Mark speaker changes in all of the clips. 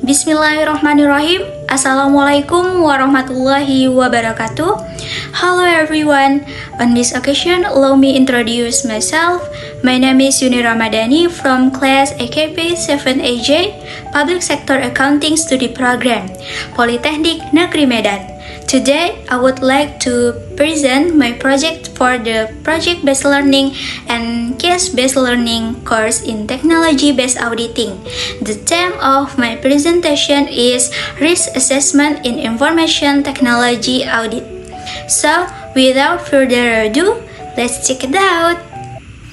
Speaker 1: Bismillahirrahmanirrahim. Assalamualaikum warahmatullahi wabarakatuh. Hello everyone. On this occasion, allow me introduce myself. My name is Yuni Ramadhani from class AKP 7AJ, Public Sector Accounting Study Program, Politeknik Negeri Medan. Today, I would like to present my project for the project-based learning and case-based learning course in technology-based auditing. The theme of my presentation is Risk Assessment in Information Technology Audit. So, without further ado, let's check it out.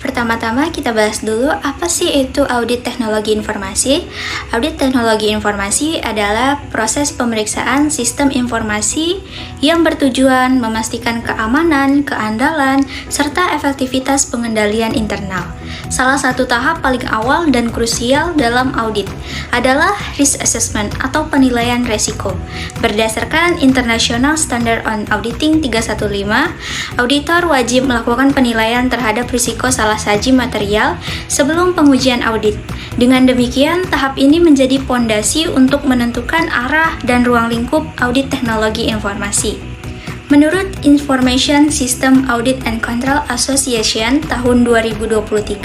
Speaker 1: Pertama-tama kita bahas dulu apa sih itu audit teknologi informasi. Audit teknologi informasi adalah proses pemeriksaan sistem informasi yang bertujuan memastikan keamanan, keandalan, serta efektivitas pengendalian internal. Salah satu tahap paling awal dan krusial dalam audit adalah risk assessment atau penilaian resiko. Berdasarkan International Standard on Auditing 315, auditor wajib melakukan penilaian terhadap risiko salah saji material sebelum pengujian audit. Dengan demikian, tahap ini menjadi pondasi untuk menentukan arah dan ruang lingkup audit teknologi informasi. Menurut Information System Audit and Control Association tahun 2023,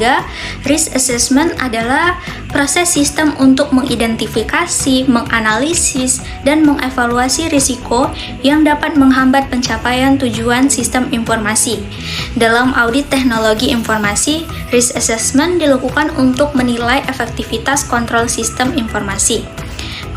Speaker 1: risk assessment adalah proses sistem untuk mengidentifikasi, menganalisis, dan mengevaluasi risiko yang dapat menghambat pencapaian tujuan sistem informasi. Dalam audit teknologi informasi, risk assessment dilakukan untuk menilai efektivitas kontrol sistem informasi,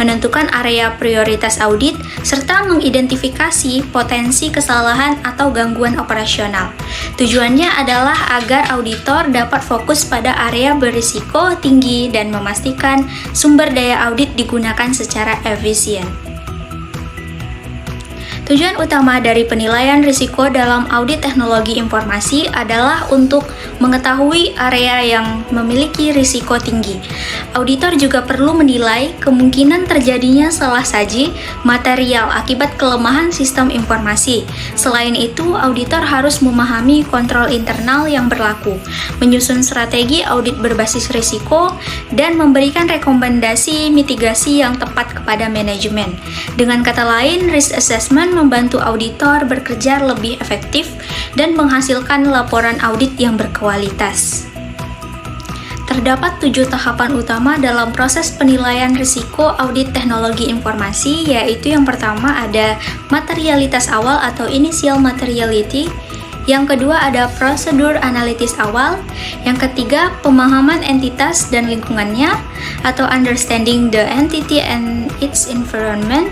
Speaker 1: menentukan area prioritas audit, serta mengidentifikasi potensi kesalahan atau gangguan operasional. Tujuannya adalah agar auditor dapat fokus pada area berisiko tinggi dan memastikan sumber daya audit digunakan secara efisien. Tujuan utama dari penilaian risiko dalam audit teknologi informasi adalah untuk mengetahui area yang memiliki risiko tinggi. Auditor juga perlu menilai kemungkinan terjadinya salah saji material akibat kelemahan sistem informasi. Selain itu, auditor harus memahami kontrol internal yang berlaku, menyusun strategi audit berbasis risiko, dan memberikan rekomendasi mitigasi yang tepat kepada manajemen. Dengan kata lain, risk assessment membantu auditor bekerja lebih efektif dan menghasilkan laporan audit yang berkualitas. Terdapat 7 tahapan utama dalam proses penilaian risiko audit teknologi informasi, yaitu yang pertama ada materialitas awal atau initial materiality, yang kedua ada prosedur analitis awal, yang ketiga pemahaman entitas dan lingkungannya atau understanding the entity and its environment,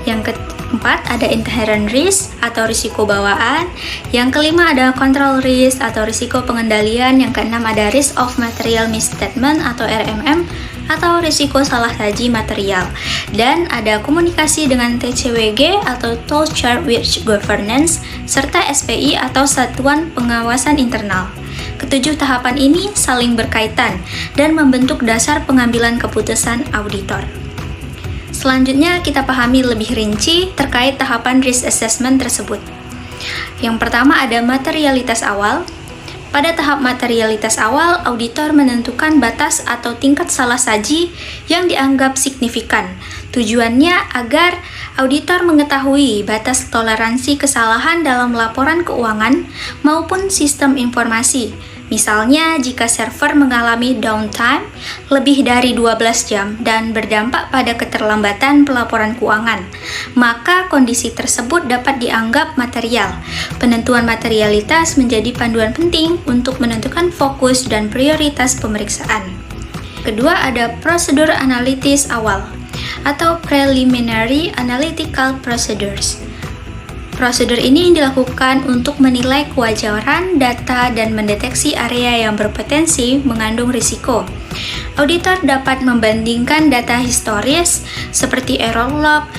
Speaker 1: yang keempat ada inherent risk atau risiko bawaan, yang kelima ada control risk atau risiko pengendalian, yang keenam ada risk of material misstatement atau RMM atau risiko salah saji material, dan ada komunikasi dengan TCWG atau Tool Chart with Governance serta SPI atau Satuan Pengawasan Internal. Ketujuh tahapan ini saling berkaitan dan membentuk dasar pengambilan keputusan auditor. Selanjutnya kita pahami lebih rinci terkait tahapan risk assessment tersebut. Yang pertama ada materialitas awal. Pada tahap materialitas awal, auditor menentukan batas atau tingkat salah saji yang dianggap signifikan. Tujuannya agar auditor mengetahui batas toleransi kesalahan dalam laporan keuangan maupun sistem informasi. Misalnya, jika server mengalami downtime lebih dari 12 jam dan berdampak pada keterlambatan pelaporan keuangan, maka kondisi tersebut dapat dianggap material. Penentuan materialitas menjadi panduan penting untuk menentukan fokus dan prioritas pemeriksaan. Kedua, ada prosedur analitis awal atau preliminary analytical procedures. Prosedur ini dilakukan untuk menilai kewajaran data dan mendeteksi area yang berpotensi mengandung risiko. Auditor dapat membandingkan data historis seperti error log,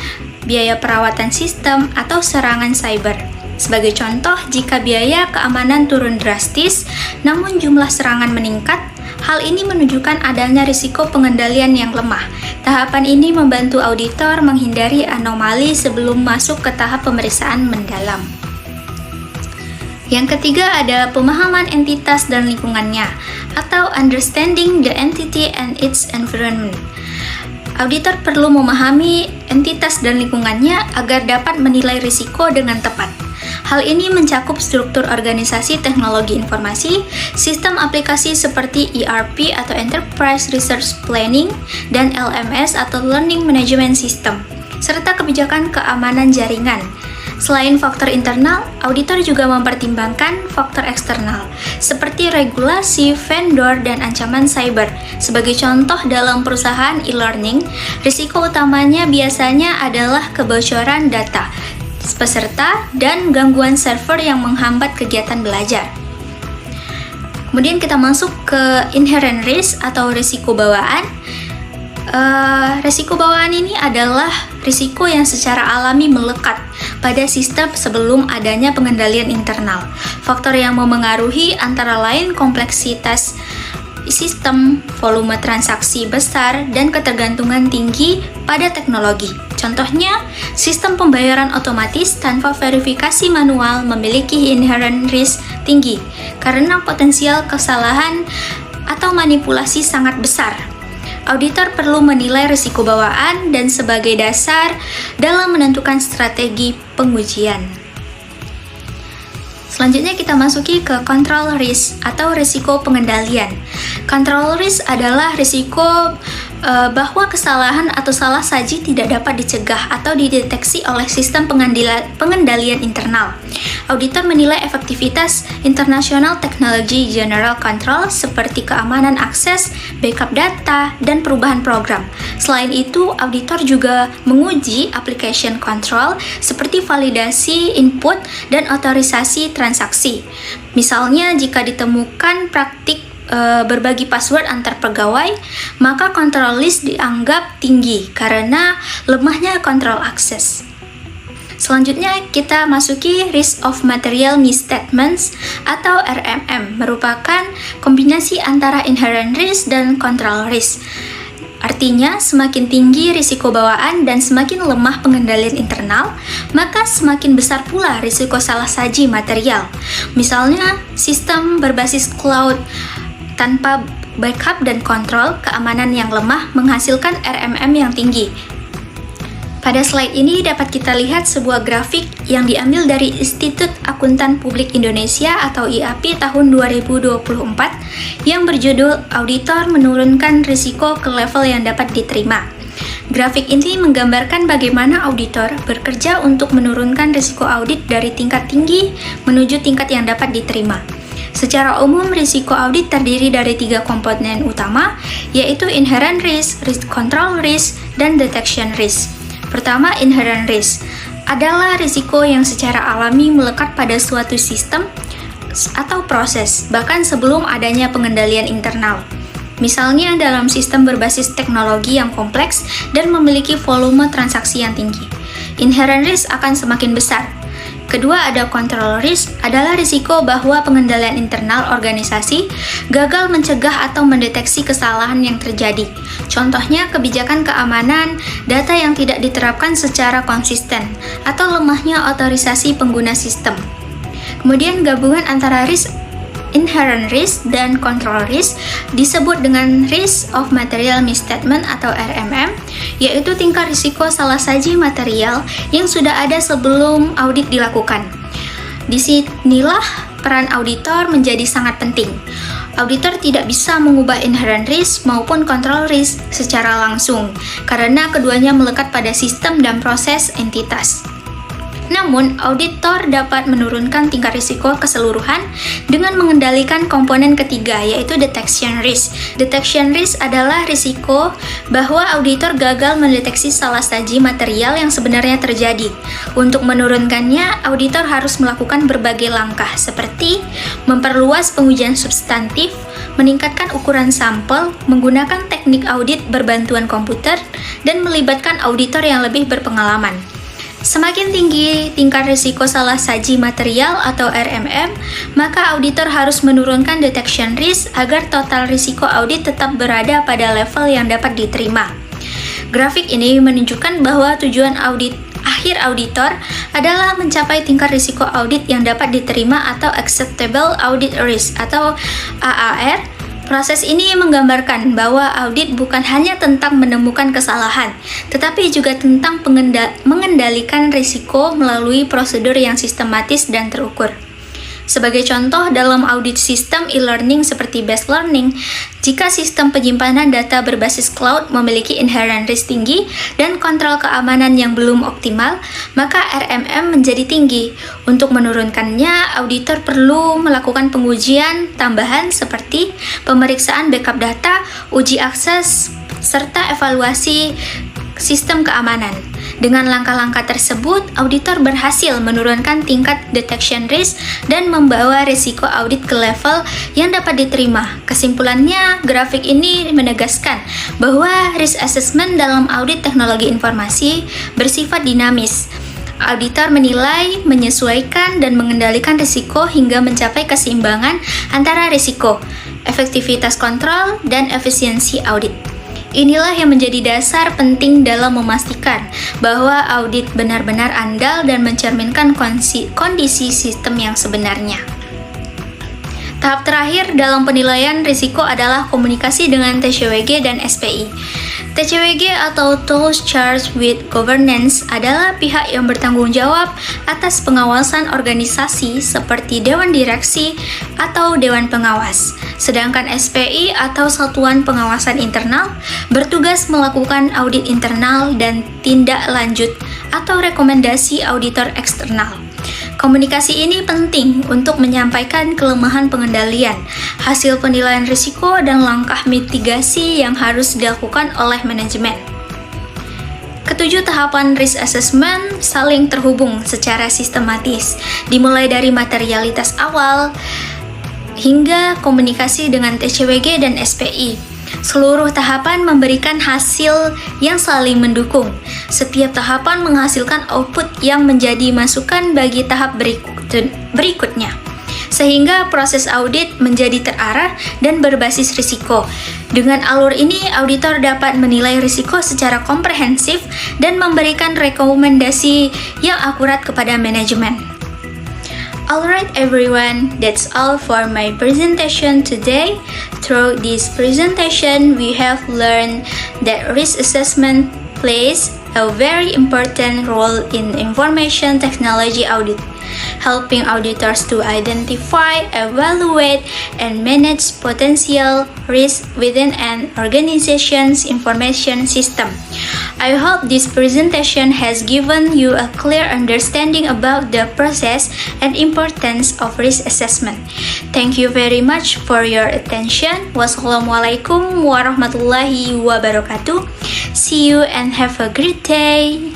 Speaker 1: biaya perawatan sistem, atau serangan cyber. Sebagai contoh, jika biaya keamanan turun drastis, namun jumlah serangan meningkat, hal ini menunjukkan adanya risiko pengendalian yang lemah. Tahapan ini membantu auditor menghindari anomali sebelum masuk ke tahap pemeriksaan mendalam. Yang ketiga ada pemahaman entitas dan lingkungannya, atau understanding the entity and its environment. Auditor perlu memahami entitas dan lingkungannya agar dapat menilai risiko dengan tepat. Hal ini mencakup struktur organisasi teknologi informasi, sistem aplikasi seperti ERP atau Enterprise Resource Planning, dan LMS atau Learning Management System, serta kebijakan keamanan jaringan. Selain faktor internal, auditor juga mempertimbangkan faktor eksternal, seperti regulasi, vendor, dan ancaman cyber. Sebagai contoh dalam perusahaan e-learning, risiko utamanya biasanya adalah kebocoran data peserta dan gangguan server yang menghambat kegiatan belajar. Kemudian kita masuk ke inherent risk atau risiko bawaan. Risiko bawaan ini adalah risiko yang secara alami melekat pada sistem sebelum adanya pengendalian internal. Faktor yang memengaruhi antara lain kompleksitas sistem, volume transaksi besar, dan ketergantungan tinggi pada teknologi. Contohnya, sistem pembayaran otomatis tanpa verifikasi manual memiliki inherent risk tinggi karena potensial kesalahan atau manipulasi sangat besar. Auditor perlu menilai risiko bawaan dan sebagai dasar dalam menentukan strategi pengujian. Selanjutnya kita masuki ke control risk atau risiko pengendalian. Control risk adalah risiko bahwa kesalahan atau salah saji tidak dapat dicegah atau dideteksi oleh sistem pengendalian internal. Auditor menilai efektivitas International Technology General Control seperti keamanan akses, backup data, dan perubahan program. Selain itu, auditor juga menguji application control seperti validasi input dan otorisasi transaksi. Misalnya, jika ditemukan praktik berbagi password antar pegawai, maka control list dianggap tinggi karena lemahnya control access. Selanjutnya kita masuki Risk of Material Misstatements atau RMM, merupakan kombinasi antara inherent risk dan control risk. Artinya, semakin tinggi risiko bawaan dan semakin lemah pengendalian internal, maka semakin besar pula risiko salah saji material. Misalnya, sistem berbasis cloud tanpa backup dan kontrol keamanan yang lemah menghasilkan RMM yang tinggi. Pada slide ini dapat kita lihat sebuah grafik yang diambil dari Institut Akuntan Publik Indonesia atau IAPI tahun 2024 yang berjudul Auditor Menurunkan Risiko ke Level yang Dapat Diterima. Grafik ini menggambarkan bagaimana auditor bekerja untuk menurunkan risiko audit dari tingkat tinggi menuju tingkat yang dapat diterima. Secara umum, risiko audit terdiri dari 3 komponen utama, yaitu inherent risk, risk control risk, dan detection risk. Pertama, inherent risk adalah risiko yang secara alami melekat pada suatu sistem atau proses, bahkan sebelum adanya pengendalian internal. Misalnya dalam sistem berbasis teknologi yang kompleks dan memiliki volume transaksi yang tinggi. Inherent risk akan semakin besar. Kedua, ada control risk, adalah risiko bahwa pengendalian internal organisasi gagal mencegah atau mendeteksi kesalahan yang terjadi. Contohnya, kebijakan keamanan data yang tidak diterapkan secara konsisten, atau lemahnya otorisasi pengguna sistem. Kemudian, gabungan antara risk inherent risk dan control risk disebut dengan Risk of Material Misstatement atau RMM, yaitu tingkat risiko salah saji material yang sudah ada sebelum audit dilakukan. Disinilah peran auditor menjadi sangat penting. Auditor tidak bisa mengubah inherent risk maupun control risk secara langsung, karena keduanya melekat pada sistem dan proses entitas. Namun, auditor dapat menurunkan tingkat risiko keseluruhan dengan mengendalikan komponen ketiga, yaitu detection risk. Detection risk adalah risiko bahwa auditor gagal mendeteksi salah saji material yang sebenarnya terjadi. Untuk menurunkannya, auditor harus melakukan berbagai langkah, seperti memperluas pengujian substantif, meningkatkan ukuran sampel, menggunakan teknik audit berbantuan komputer, dan melibatkan auditor yang lebih berpengalaman. Semakin tinggi tingkat risiko salah saji material atau RMM, maka auditor harus menurunkan detection risk agar total risiko audit tetap berada pada level yang dapat diterima. Grafik ini menunjukkan bahwa tujuan akhir auditor adalah mencapai tingkat risiko audit yang dapat diterima atau Acceptable Audit Risk atau AAR Proses ini menggambarkan bahwa audit bukan hanya tentang menemukan kesalahan, tetapi juga tentang mengendalikan risiko melalui prosedur yang sistematis dan terukur. Sebagai contoh, dalam audit sistem e-learning seperti Best Learning, jika sistem penyimpanan data berbasis cloud memiliki inherent risk tinggi dan kontrol keamanan yang belum optimal, maka RMM menjadi tinggi. Untuk menurunkannya, auditor perlu melakukan pengujian tambahan seperti pemeriksaan backup data, uji akses, serta evaluasi sistem keamanan. Dengan langkah-langkah tersebut, auditor berhasil menurunkan tingkat detection risk dan membawa risiko audit ke level yang dapat diterima. Kesimpulannya, grafik ini menegaskan bahwa risk assessment dalam audit teknologi informasi bersifat dinamis. Auditor menilai, menyesuaikan, dan mengendalikan risiko hingga mencapai keseimbangan antara risiko, efektivitas kontrol, dan efisiensi audit. Inilah yang menjadi dasar penting dalam memastikan bahwa audit benar-benar andal dan mencerminkan kondisi sistem yang sebenarnya. Tahap terakhir dalam penilaian risiko adalah komunikasi dengan TCWG dan SPI. TCWG atau Those Charged with Governance adalah pihak yang bertanggung jawab atas pengawasan organisasi seperti Dewan Direksi atau Dewan Pengawas. Sedangkan SPI atau Satuan Pengawasan Internal bertugas melakukan audit internal dan tindak lanjut atau rekomendasi auditor eksternal. Komunikasi ini penting untuk menyampaikan kelemahan pengendalian, hasil penilaian risiko, dan langkah mitigasi yang harus dilakukan oleh manajemen. Ketujuh tahapan risk assessment saling terhubung secara sistematis, dimulai dari materialitas awal hingga komunikasi dengan TCWG dan SPI. Seluruh tahapan memberikan hasil yang saling mendukung. Setiap tahapan menghasilkan output yang menjadi masukan bagi tahap berikutnya, sehingga proses audit menjadi terarah dan berbasis risiko. Dengan alur ini, auditor dapat menilai risiko secara komprehensif dan memberikan rekomendasi yang akurat kepada manajemen. Alright everyone, that's all for my presentation today. Through this presentation, we have learned that risk assessment plays a very important role in information technology audit, helping auditors to identify, evaluate, and manage potential risks within an organization's information system. I hope this presentation has given you a clear understanding about the process and importance of risk assessment. Thank you very much for your attention. Wassalamualaikum warahmatullahi wabarakatuh. See you and have a great day.